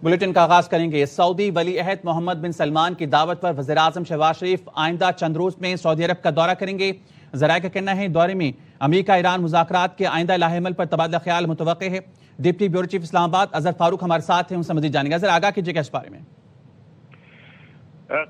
Bulletin کا آغاز کریں گے۔ سعودی ولی عہد محمد بن سلمان کی دعوت پر وزیراعظم شہباز شریف آئندہ چند روز میں سعودی عرب کا دورہ کریں گے۔ ذرائع کا کہنا ہے دورے میں امریکہ ایران مذاکرات کے آئندہ لاہ عمل پر تبادلہ خیال متوقع ہے۔ ڈپٹی بیورو چیف اسلام آباد اظہر فاروق ہمارے ساتھ ہیں، ان سے مزید جانیں گے۔ ذرا آگاہ کیجیے گا اس بارے میں۔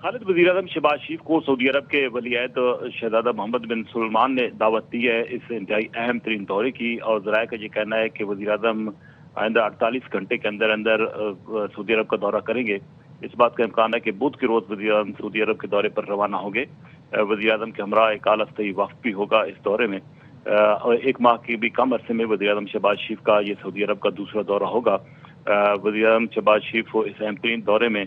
خالد، وزیراعظم شہباز شریف کو سعودی عرب کے ولی عہد شہزادہ محمد بن سلمان نے دعوت دی ہے اس انتہائی اہم ترین دورے کی، اور ذرائع کا یہ کہنا ہے کہ وزیراعظم آئندہ 48 گھنٹے کے اندر سعودی عرب کا دورہ کریں گے۔ اس بات کا امکان ہے کہ بدھ کے روز وزیراعظم سعودی عرب کے دورے پر روانہ ہوں گے۔ وزیراعظم کے ہمراہ ایک اعلیٰ سطحی وفد بھی ہوگا اس دورے میں، اور ایک ماہ کے بھی کم عرصے میں وزیراعظم شہباز شریف کا یہ سعودی عرب کا دوسرا دورہ ہوگا۔ وزیراعظم شہباز شریف کو اس اہم ترین دورے میں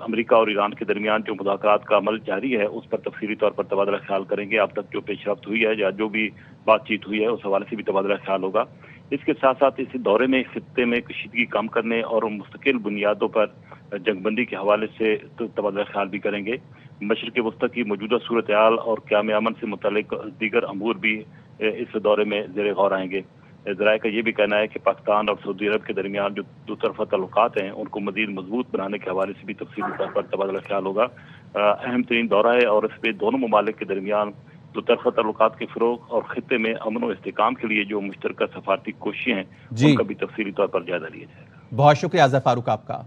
امریکہ اور ایران کے درمیان جو مذاکرات کا عمل جاری ہے اس پر تفصیلی طور پر تبادلہ خیال کریں گے۔ اب تک جو پیش رفت ہوئی ہے یا جو بھی بات چیت ہوئی ہے اس حوالے سے بھی تبادلہ خیال ہوگا۔ اس کے ساتھ ساتھ اس دورے میں خطے میں کشیدگی کم کرنے اور مستقل بنیادوں پر جنگ بندی کے حوالے سے تبادلہ خیال بھی کریں گے۔ مشرق وسطی کی موجودہ صورتحال اور قیام امن سے متعلق دیگر امور بھی اس دورے میں زیر غور آئیں گے۔ ذرائع کا یہ بھی کہنا ہے کہ پاکستان اور سعودی عرب کے درمیان جو دو طرفہ تعلقات ہیں ان کو مزید مضبوط بنانے کے حوالے سے بھی تفصیلی طور پر تبادلہ خیال ہوگا۔ اہم ترین دورہ ہے اور اس پہ دونوں ممالک کے درمیان دو طرفہ تعلقات کے فروغ اور خطے میں امن و استحکام کے لیے جو مشترکہ سفارتی کوششیں ہیں ان کا بھی تفصیلی طور پر جائزہ لیا جائے گا۔ بہت شکریہ اظہر فاروق آپ کا۔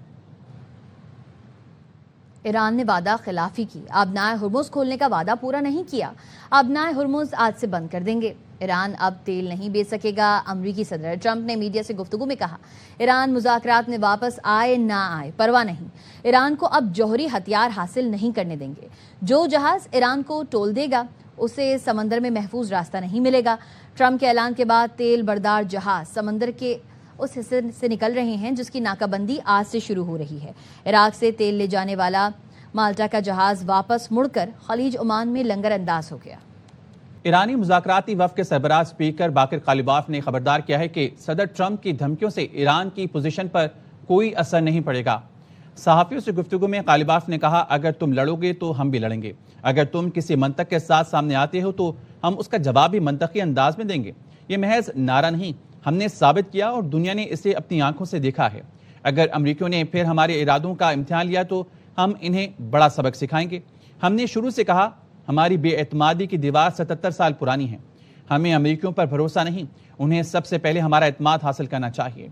ایران نے وعدہ خلافی کی، آبنائے ہرمز کھولنے کا وعدہ پورا نہیں کیا، آبنائے ہرمز آج سے بند کر دیں گے۔ ایران اب تیل نہیں بیچ سکے گا۔ امریکی صدر ٹرمپ نے میڈیا سے گفتگو میں کہا ایران مذاکرات میں واپس آئے نہ آئے پرواہ نہیں، ایران کو اب جوہری ہتھیار حاصل نہیں کرنے دیں گے۔ جو جہاز ایران کو ٹول دے گا اسے سمندر میں محفوظ راستہ نہیں ملے گا۔ ٹرمپ کے اعلان کے بعد تیل بردار جہاز سمندر کے اس حصے سے نکل رہے ہیں جس کی ناکہ بندی آج سے شروع ہو رہی ہے۔ عراق سے تیل لے جانے والا مالٹا کا جہاز واپس مڑ کر خلیج عمان میں لنگر انداز ہو گیا۔ ایرانی مذاکراتی وفد کے سربراہ اسپیکر باقر قالیباف نے خبردار کیا ہے کہ صدر ٹرمپ کی دھمکیوں سے ایران کی پوزیشن پر کوئی اثر نہیں پڑے گا۔ صحافیوں سے گفتگو میں قالیباف نے کہا اگر تم لڑو گے تو ہم بھی لڑیں گے، اگر تم کسی منطق کے ساتھ سامنے آتے ہو تو ہم اس کا جواب بھی منطقی انداز میں دیں گے۔ یہ محض نعرہ نہیں، ہم نے ثابت کیا اور دنیا نے اسے اپنی آنکھوں سے دیکھا ہے۔ اگر امریکیوں نے پھر ہمارے ارادوں کا امتحان لیا تو ہم انہیں بڑا سبق سکھائیں گے۔ ہم نے شروع سے کہا ہماری بے اعتمادی کی دیوار 77 سال پرانی ہے، ہمیں امریکیوں پر بھروسہ نہیں، انہیں سب سے پہلے ہمارا اعتماد حاصل کرنا چاہیے۔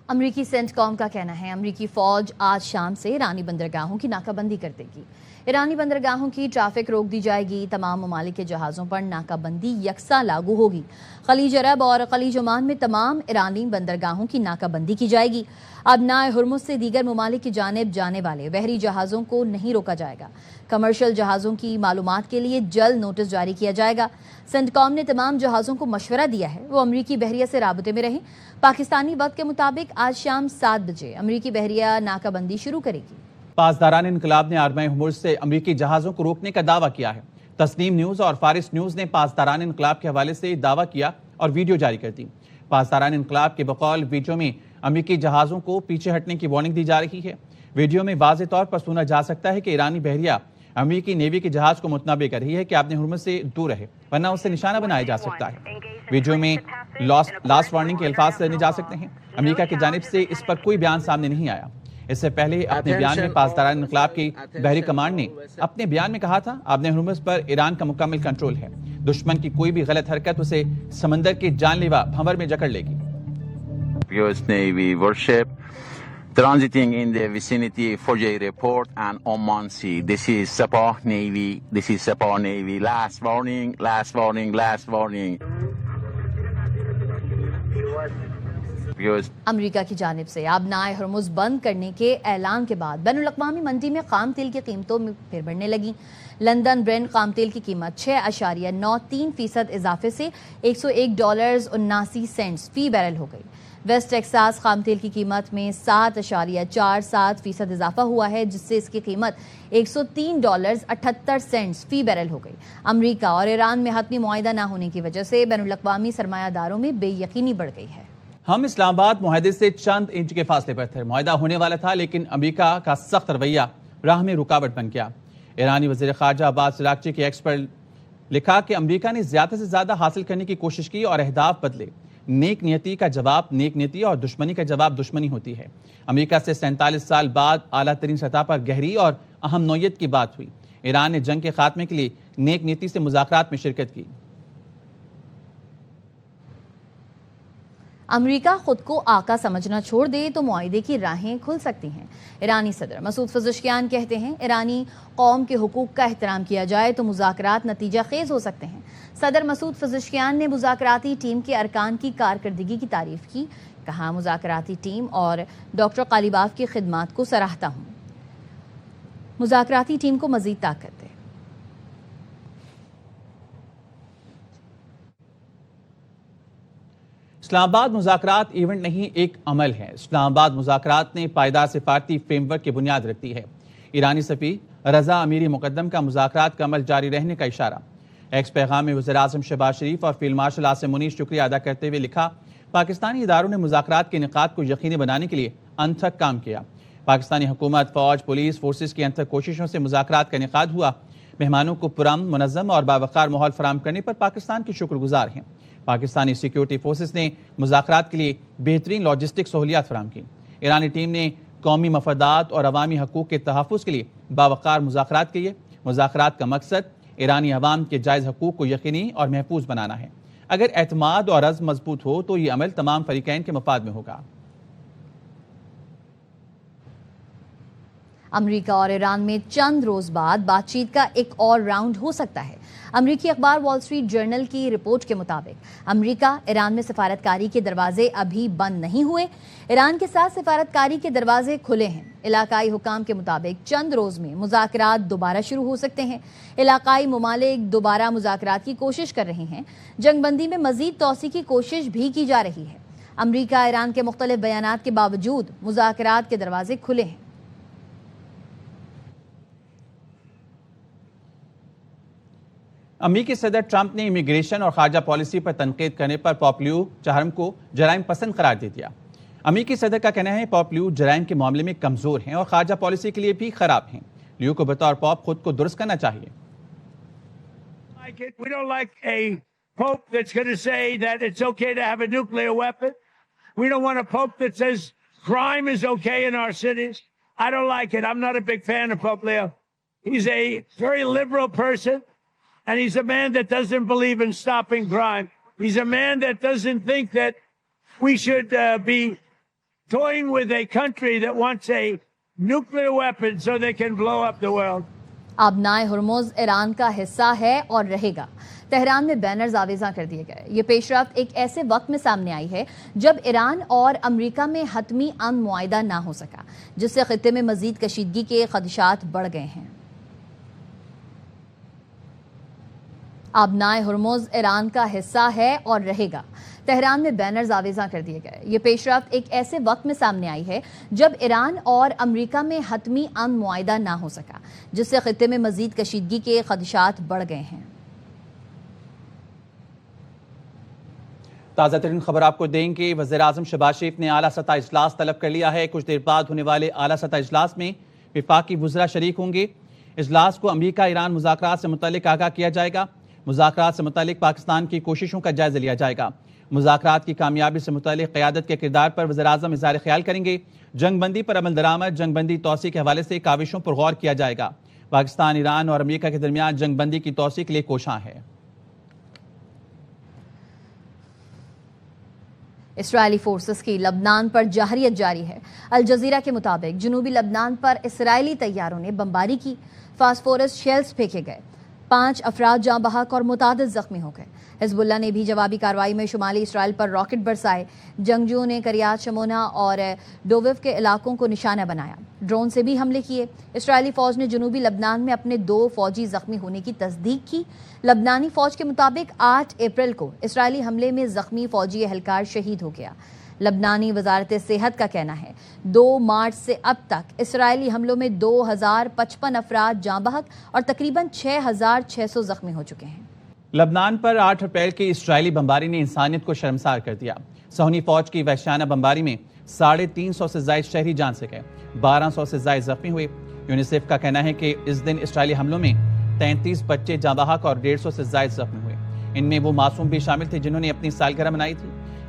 امریکی سینٹ کام کا کہنا ہے امریکی فوج آج شام سے ایرانی بندرگاہوں کی ناکہ بندی کر دے گی۔ ایرانی بندرگاہوں کی ٹریفک روک دی جائے گی، تمام ممالک کے جہازوں پر ناکہ بندی یکساں لاگو ہوگی۔ خلیج عرب اور خلیج عمان میں تمام ایرانی بندرگاہوں کی ناکہ بندی کی جائے گی۔ آبنائے ہرمز سے دیگر ممالک کی جانب جانے والے بحری جہازوں کو نہیں روکا جائے گا۔ کمرشل جہازوں کی معلومات کے لیے جلد نوٹس جاری کیا جائے گا۔ سینٹ کام نے تمام جہازوں کو مشورہ دیا ہے وہ امریکی بحریہ سے رابطے میں رہیں۔ پاکستانی وقت کے مطابق آج شام 7 بجے امریکی بحریہ ناکہ بندی شروع کرے گی۔ پاسداران انقلاب نے آبنائے ہرمز سے امریکی جہازوں کو روکنے کا دعویٰ کیا ہے۔ تسنیم نیوز اور فارس نیوز نے پاسداران انقلاب کے حوالے سے دعویٰ کیا اور ویڈیو جاری کر دی۔ پاسداران انقلاب کے بقول ویڈیو میں امریکی جہازوں کو پیچھے ہٹنے کی وارننگ دی جا رہی ہے۔ ویڈیو میں واضح طور پر سنا جا سکتا ہے کہ ایرانی بحریہ امریکی نیوی کے جہاز کو متنبہ کر رہی ہے کہ آبنائے ہرمز سے دور رہے ورنہ اسے نشانہ بنایا جا سکتا ہے۔ ویڈیو میں لاسٹ وارننگ کے الفاظ سنے جا سکتے ہیں۔ امریکہ کی جانب سے اس پر کوئی بیان سامنے نہیں آیا۔ اس سے پہلے اپنے بیان میں پاسداران انقلاب کی بحری کمانڈ نے اپنے بیان میں کہا تھا آبنائے ہرمز پر ایران کا مکمل کنٹرول ہے، دشمن کی کوئی بھی غلط حرکت اسے سمندر کے جان لیوا بھنور میں جکڑ لے گی۔ US Navy warship transiting in the vicinity Fujay Port and Oman Sea. This is Sabah Navy. This is Sabah Navy. Last warning, last warning, last warning. امریکہ کی جانب سے آبنائے ہرمز بند کرنے کے اعلان کے بعد بین الاقوامی منڈی میں خام تیل کی قیمتوں میں پھر بڑھنے لگیں۔ لندن برینٹ خام تیل کی قیمت 6.93% اضافے سے $101.79 فی بیرل ہو گئی۔ ویسٹ ٹیکساس خام تیل کی قیمت میں 7.47% اضافہ ہوا ہے جس سے اس کی قیمت $103.78 فی بیرل ہو گئی۔ امریکہ اور ایران میں حتمی معاہدہ نہ ہونے کی وجہ سے بین الاقوامی سرمایہ داروں میں بے یقینی بڑھ گئی ہے۔ ہم اسلام آباد معاہدے سے چند انچ کے فاصلے پر تھے، معاہدہ ہونے والا تھا لیکن امریکہ کا سخت رویہ راہ میں رکاوٹ بن گیا۔ ایرانی وزیر خارجہ عباس اراغچی کے ایکس پر لکھا کہ امریکہ نے زیادہ سے زیادہ حاصل کرنے کی کوشش کی اور اہداف بدلے۔ نیک نیتی کا جواب نیک نیتی اور دشمنی کا جواب دشمنی ہوتی ہے۔ امریکہ سے 47 سال بعد اعلیٰ ترین سطح پر گہری اور اہم نوعیت کی بات ہوئی۔ ایران نے جنگ کے خاتمے کے لیے نیک نیتی سے مذاکرات میں شرکت کی۔ امریکہ خود کو آقا سمجھنا چھوڑ دے تو معاہدے کی راہیں کھل سکتی ہیں۔ ایرانی صدر مسعود پزشکیان کہتے ہیں ایرانی قوم کے حقوق کا احترام کیا جائے تو مذاکرات نتیجہ خیز ہو سکتے ہیں۔ صدر مسعود پزشکیان نے مذاکراتی ٹیم کے ارکان کی کارکردگی کی تعریف کی، کہا مذاکراتی ٹیم اور ڈاکٹر قالیباف کی خدمات کو سراہتا ہوں، مذاکراتی ٹیم کو مزید طاقت دے۔ اسلام آباد مذاکرات ایونٹ نہیں ایک عمل ہے۔ اسلام آباد مذاکرات نے پائیدار سفارتی فریم ورک کی بنیاد رکھتی ہے۔ ایرانی سفیر رضا امیری مقدم کا مذاکرات کا عمل جاری رہنے کا اشارہ۔ ایکس پیغام میں وزیر اعظم شہباز شریف اور فیلڈ مارشل عاصم منیر شکریہ ادا کرتے ہوئے لکھا، پاکستانی اداروں نے مذاکرات کے انعقاد کو یقینی بنانے کے لیے انتھک کام کیا۔ پاکستانی حکومت، فوج، پولیس فورسز کی انتھک کوششوں سے مذاکرات کا انعقاد ہوا۔ مہمانوں کو پرامن، منظم اور باوقار ماحول فراہم کرنے پر پاکستان کے شکر گزار ہیں۔ پاکستانی سیکیورٹی فورسز نے مذاکرات کے لیے بہترین لاجسٹک سہولیات فراہم کی۔ ایرانی ٹیم نے قومی مفادات اور عوامی حقوق کے تحفظ کے لیے باوقار مذاکرات کیے۔ مذاکرات کا مقصد ایرانی عوام کے جائز حقوق کو یقینی اور محفوظ بنانا ہے۔ اگر اعتماد اور عزم مضبوط ہو تو یہ عمل تمام فریقین کے مفاد میں ہوگا۔ امریکہ اور ایران میں چند روز بعد بات چیت کا ایک اور راؤنڈ ہو سکتا ہے۔ امریکی اخبار وال اسٹریٹ جرنل کی رپورٹ کے مطابق امریکہ ایران میں سفارتکاری کے دروازے ابھی بند نہیں ہوئے، ایران کے ساتھ سفارتکاری کے دروازے کھلے ہیں۔ علاقائی حکام کے مطابق چند روز میں مذاکرات دوبارہ شروع ہو سکتے ہیں۔ علاقائی ممالک دوبارہ مذاکرات کی کوشش کر رہے ہیں۔ جنگ بندی میں مزید توسیع کی کوشش بھی کی جا رہی ہے۔ امریکہ ایران کے مختلف بیانات کے باوجود مذاکرات کے دروازے کھلے ہیں۔ امریکی صدر ٹرمپ نے امیگریشن اور خارجہ پالیسی پر تنقید کرنے پر پوپلیو چہرم کو جرائم پسند قرار دے دیا۔ امریکی صدر کا کہنا ہے پوپلیو جرائم کے معاملے میں کمزور ہیں اور خارجہ پالیسی کے لیے بھی خراب ہیں۔ لیو کو بطور پوپ خود کو درست کرنا چاہیے۔ We don't like a pope that's going to say that it's okay to have a nuclear weapon. We don't want a pope that says crime is okay in our cities. I don't like it. I'm not a big fan of Pope Leo. He's a very liberal person. And he's a man that doesn't believe in stopping crime. He's a man that doesn't think that we should be toying with a country that wants a nuclear weapon so they can blow up the world. آبنائے Hormuz Iran کا حصہ ہے اور رہے گا۔ Tehran میں banners آویزاں کر دیے گئے۔ یہ پیش رفت ایک ایسے وقت میں سامنے آئی ہے جب ایران اور امریکہ میں حتمی امن معاہدہ نہ ہو سکا، جس سے خطے میں مزید کشیدگی کے خدشات بڑھ گئے ہیں۔ آبنائے ہرمز ایران کا حصہ ہے اور رہے گا۔ تہران میں بینرز آویزاں کر دیے گئے۔ یہ پیش رفت ایک ایسے وقت میں سامنے آئی ہے جب ایران اور امریکہ میں حتمی امن معاہدہ نہ ہو سکا، جس سے خطے میں مزید کشیدگی کے خدشات بڑھ گئے ہیں۔ تازہ ترین خبر آپ کو دیں گے۔ وزیر اعظم شہباز شریف نے اعلیٰ سطح اجلاس طلب کر لیا ہے۔ کچھ دیر بعد ہونے والے اعلیٰ سطح اجلاس میں وفاقی وزراء شریک ہوں گے۔ اجلاس کو امریکہ ایران مذاکرات سے متعلق آگاہ کیا جائے گا۔ مذاکرات سے متعلق پاکستان کی کوششوں کا جائزہ لیا جائے گا۔ مذاکرات کی کامیابی سے متعلق قیادت کے کردار پر وزیر اعظم اظہار خیال کریں گے۔ جنگ بندی پر عمل درآمد، جنگ بندی توسیع کے حوالے سے کاوشوں پر غور کیا جائے گا۔ پاکستان، ایران اور امریکہ کے درمیان جنگ بندی کی توسیع کے لیے کوشاں ہے۔ اسرائیلی فورسز کی لبنان پر جارحیت جاری ہے۔ الجزیرہ کے مطابق جنوبی لبنان پر اسرائیلی طیاروں نے بمباری کی، فاسفورس شیلز پھینکے گئے، 5 افراد جاں بحق اور متعدد زخمی ہو گئے۔ حزب اللہ نے بھی جوابی کارروائی میں شمالی اسرائیل پر راکٹ برسائے۔ جنگجوؤں نے کریات شمونہ اور ڈوویف کے علاقوں کو نشانہ بنایا، ڈرون سے بھی حملے کیے۔ اسرائیلی فوج نے جنوبی لبنان میں اپنے 2 فوجی زخمی ہونے کی تصدیق کی۔ لبنانی فوج کے مطابق 8 اپریل کو اسرائیلی حملے میں زخمی فوجی اہلکار شہید ہو گیا۔ لبنانی وزارت صحت کا کہنا ہے 2 مارچ سے اب تک اسرائیلی حملوں میں 2055 افراد جاں بحق اور تقریباً 6600 زخمی ہو چکے ہیں۔ لبنان پر 8 اپریل کی اسرائیلی بمباری نے انسانیت کو شرمسار کر دیا۔ صہیونی فوج کی وحشیانہ بمباری میں 350 سے زائد شہری جان سے گئے، 1200 سے زائد زخمی ہوئے۔ یونیسیف کا کہنا ہے کہ اس دن اسرائیلی حملوں میں 33 بچے جاں بحق اور 150 سے زائد زخمی ہوئے۔ ان میں وہ معصوم بھی شامل تھے جنہوں نے اپنی سالگرہ منائی تھی۔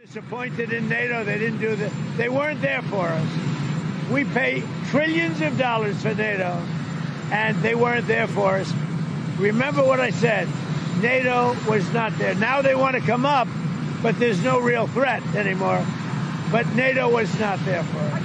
Disappointed in NATO. They didn't do that. They weren't there for us. We pay trillions of dollars for NATO, and they weren't there for us. Remember what I said. NATO was not there. Now they want to come up, but there's no real threat anymore. But NATO was not there for us.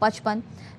55,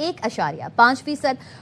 1.5%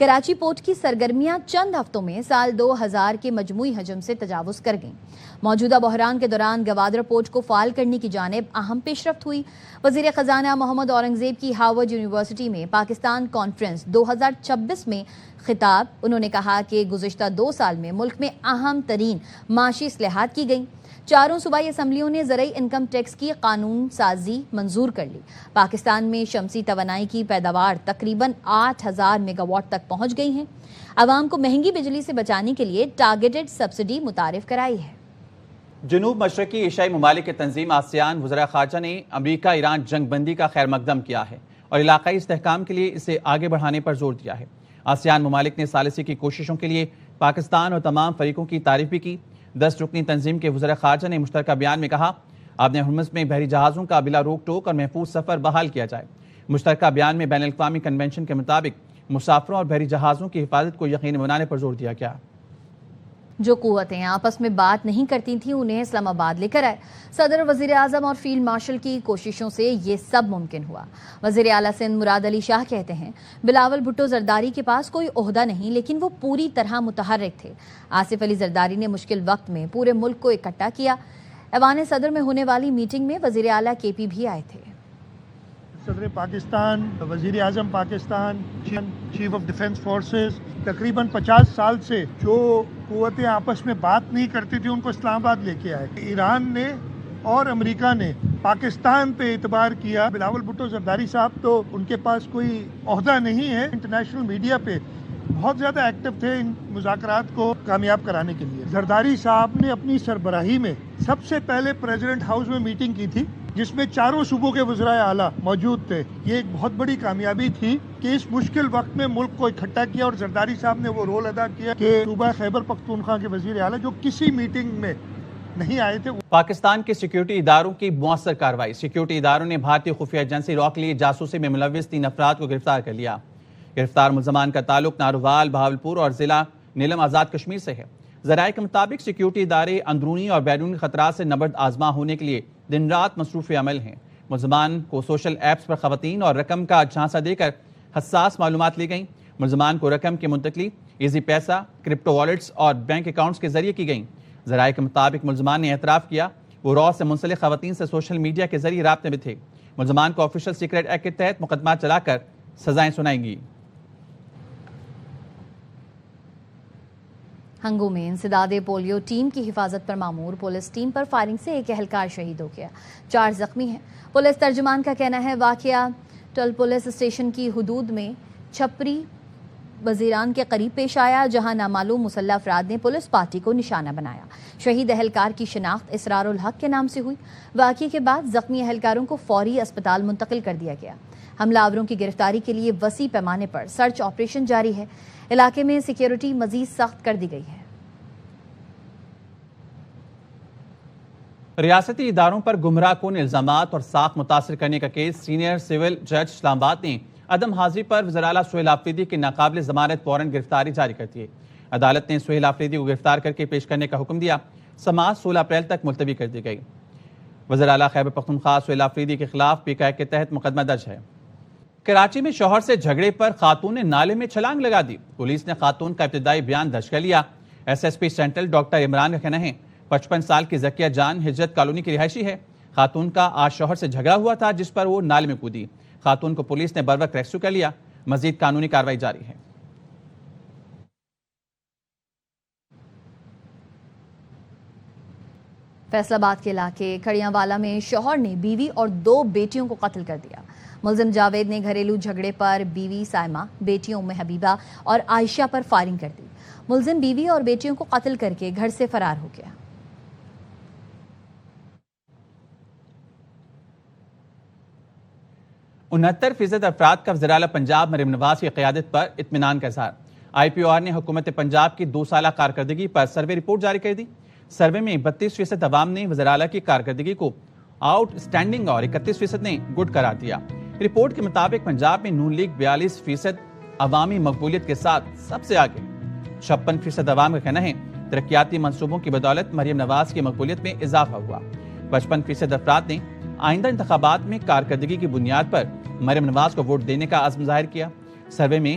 Karachi port کی سرگرمیاں چند ہفتوں میں سال 2000 کے مجموعی حجم سے تجاوز کر گئیں۔ موجودہ بحران کے دوران گوادر پورٹ کو فعال کرنے کی جانب اہم پیش رفت ہوئی۔ وزیر خزانہ محمد اورنگزیب کی ہارورڈ یونیورسٹی میں پاکستان کانفرنس 2026 میں خطاب، انہوں نے کہا کہ گزشتہ 2 سال میں ملک میں اہم ترین معاشی اصلاحات کی گئیں۔ 4 صوبائی اسمبلیوں نے زرعی انکم ٹیکس کی قانون سازی منظور کر لی۔ پاکستان میں شمسی توانائی کی پیداوار تقریباً 8000 میگا واٹ تک پہنچ گئی ہیں۔ عوام کو مہنگی بجلی سے بچانے کے لیے ٹارگیٹڈ سبسڈی متعارف کرائی ہے۔ جنوب مشرقی ایشیائی ممالک کی تنظیم آسیان وزراء خارجہ نے امریکہ ایران جنگ بندی کا خیر مقدم کیا ہے اور علاقائی استحکام کے لیے اسے آگے بڑھانے پر زور دیا ہے۔ آسیان ممالک نے ثالثی کی کوششوں کے لیے پاکستان اور تمام فریقوں کی تعریف بھی کی۔ 10 رکنی تنظیم کے وزراء خارجہ نے مشترکہ بیان میں کہا، آبِ ہرمز میں بحری جہازوں کا بلا روک ٹوک اور محفوظ سفر بحال کیا جائے۔ مشترکہ بیان میں بین الاقوامی کنونشن کے مطابق مسافروں اور بحری جہازوں کی حفاظت کو یقینی بنانے پر زور دیا گیا۔ جو قوتیں آپس میں بات نہیں کرتی تھیں انہیں اسلام آباد لے کر آئے۔ صدر، وزیر اعظم اور فیلڈ مارشل کی کوششوں سے یہ سب ممکن ہوا۔ وزیر اعلیٰ سندھ مراد علی شاہ کہتے ہیں، بلاول بھٹو زرداری کے پاس کوئی عہدہ نہیں لیکن وہ پوری طرح متحرک تھے۔ آصف علی زرداری نے مشکل وقت میں پورے ملک کو اکٹھا کیا۔ ایوان صدر میں ہونے والی میٹنگ میں وزیر اعلیٰ کے پی بھی آئے تھے۔ صدر پاکستان، وزیر اعظم Pakistan, chief of defence forces, تقریباً 50 سال سے جو قوتیں آپس میں بات نہیں کرتی تھی ان کو اسلام آباد لے کے آئے۔ ایران نے اور امریکہ نے پاکستان پہ اعتبار کیا۔ بلاول بھٹو زرداری صاحب تو ان کے پاس کوئی عہدہ نہیں ہے، انٹرنیشنل میڈیا پہ بہت زیادہ ایکٹیو تھے ان مذاکرات کو کامیاب کرانے کے لیے۔ زرداری صاحب نے اپنی سربراہی میں سب سے پہلے پریزیڈنٹ ہاؤس میں میٹنگ کی تھی جس میں 4 صوبوں کے وزرائے اعلیٰ موجود تھے۔ یہ ایک بہت بڑی کامیابی تھی کہ اس مشکل وقت میں ملک کو اکٹھا کیا، اور زرداری صاحب نے وہ رول ادا کیا کہ صوبہ خیبر پختونخوا کے وزیر اعلیٰ جو کسی میٹنگ میں نہیں آئے تھے۔ پاکستان کے سیکیورٹی اداروں کی مؤثر کارروائی۔ سیکیورٹی اداروں نے بھارتی خفیہ ایجنسی را کے لیے جاسوسی میں ملوث 3 افراد کو گرفتار کر لیا۔ گرفتار ملزمان کا تعلق ناروال، بہاولپور اور ضلع نیلم آزاد کشمیر سے ہے۔ ذرائع کے مطابق سیکیورٹی ادارے اندرونی اور بیرونی خطرات سے نبرد آزما ہونے کے لیے دن رات مصروف عمل ہیں۔ ملزمان کو سوشل ایپس پر خواتین اور رقم کا جھانسا دے کر حساس معلومات لی گئیں۔ ملزمان کو رقم کی منتقلی ایزی پیسہ، کرپٹو والیٹس اور بینک اکاؤنٹس کے ذریعے کی گئیں۔ ذرائع کے مطابق ملزمان نے اعتراف کیا وہ را سے منسلک خواتین سے سوشل میڈیا کے ذریعے رابطے میں تھے۔ ملزمان کو آفیشل سیکرٹ ایکٹ کے تحت مقدمات چلا کر سزائیں سنائیں گی۔ ہنگو میں انسداد پولیو ٹیم کی حفاظت پر مامور پولیس ٹیم پر فائرنگ سے ایک اہلکار شہید ہو گیا، 4 زخمی ہیں۔ پولیس ترجمان کا کہنا ہے واقعہ ٹل پولیس اسٹیشن کی حدود میں چھپری وزیران کے قریب پیش آیا، جہاں نامعلوم مسلح افراد نے پولیس پارٹی کو نشانہ بنایا۔ شہید اہلکار کی شناخت اسرار الحق کے نام سے ہوئی۔ واقعے کے بعد زخمی اہلکاروں کو فوری اسپتال منتقل کر دیا گیا۔ حملہ آوروں کی گرفتاری کے لیے وسیع پیمانے پر سرچ آپریشن جاری ہے۔ علاقے میں سیکیورٹی مزید سخت کر دی گئی ہے۔ ریاستی اداروں پر گمراہ کن الزامات اور ساکھ متاثر کرنے کا کیس سینئر سول جج اسلام آباد نے عدم حاضری پر وزیر اعلیٰ سہیل آفریدی کی ناقابل ضمانت وارنٹ گرفتاری جاری کر دی ہے۔ عدالت نے سہیل آفریدی کو گرفتار کر کے پیش کرنے کا حکم دیا۔ سماعت 16 اپریل تک ملتوی کر دی گئی۔ وزیر اعلیٰ خیبر پختونخوا سہیل آفریدی کے خلاف پی کے تحت مقدمہ درج ہے۔ کراچی میں شوہر سے جھگڑے پر خاتون نے نالے میں چھلانگ لگا دی۔ پولیس نے خاتون کا ابتدائی بیان درج کر لیا۔ S S P central doctor Imran کا کہنا ہے 55 سال کی ذکیہ جان ہجرت کالونی کی رہائشی ہے۔ خاتون کا آج شوہر سے جھگڑا ہوا تھا جس پر وہ نالے میں کودی۔ خاتون کو پولیس نے بروقت ریسکیو کر لیا۔ مزید قانونی کارروائی جاری ہے۔ فیصل آباد کے علاقے کھڑیاں والا میں شوہر نے بیوی اور 2 بیٹیوں کو قتل کر دیا۔ ملزم جاوید نے گھریلو جھگڑے پر بیوی سائمہ، بیٹیوں ام حبیبہ اور عائشہ پر فائرنگ کر دی۔ ملزم بیوی اور بیٹیوں کو قتل کر کے گھر سے فرار ہو گیا۔ 69% افراد کا وزیر اعلیٰ پنجاب مریم نواز کی قیادت پر اطمینان کا اظہار۔ آئی پی او آر نے حکومت پنجاب کی 2 سالہ کارکردگی پر سروے رپورٹ جاری کر دی۔ سروے میں 32% عوام نے وزیر اعلیٰ کی کارکردگی کو آؤٹ اسٹینڈنگ اور 31% نے گڈ قرار دیا۔ رپورٹ کے مطابق پنجاب میں نون لیگ 42% عوامی مقبولیت کے ساتھ سب سے آگے۔ 56% عوام کا کہنا ہے ترقیاتی منصوبوں کی بدولت مریم نواز کی مقبولیت میں اضافہ ہوا۔ 55% افراد نے آئندہ انتخابات میں کارکردگی کی بنیاد پر مریم نواز کو ووٹ دینے کا عزم ظاہر کیا۔ سروے میں